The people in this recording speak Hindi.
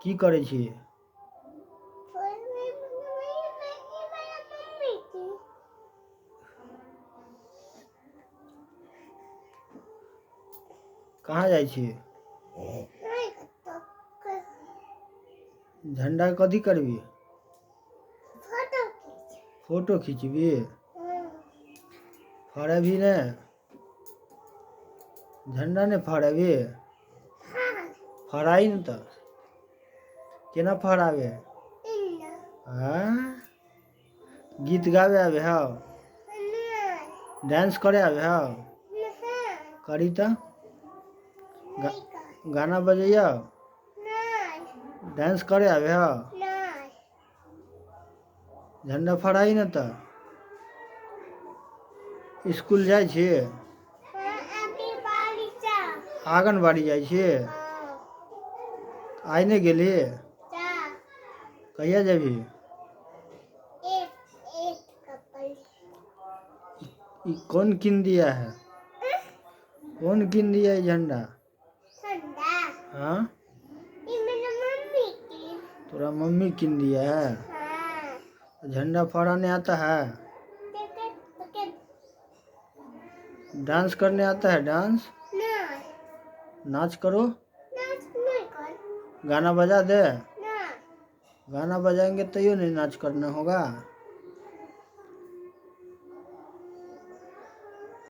की करे छी? कहाँ जाइ छी? झंडा कथी करबी? फोटो खींचबी? फहरेबी ने? झंडा ने फहरेबी? फहराई न त केना फहरावे? गीत गावे आवे हौ? डांस करे आवे हौ? करी त गाना बजैया? डांस करे आवे हौ? झंडा फहराई न त? स्कूल जाइ छी? आंगनबाड़ी जाइ छी? आइ नहीं गेली? कहिया जेबी? कौन किन दिया है? कौन किन दिया है झंडा? हाँ? तोरा मम्मी किन दिया है? झंडा फहराने आता है? डांस करने आता है? डांस नाच करो? गाना बजा दे? गाना बजाएंगे तैयो नहीं नाच करना होगा?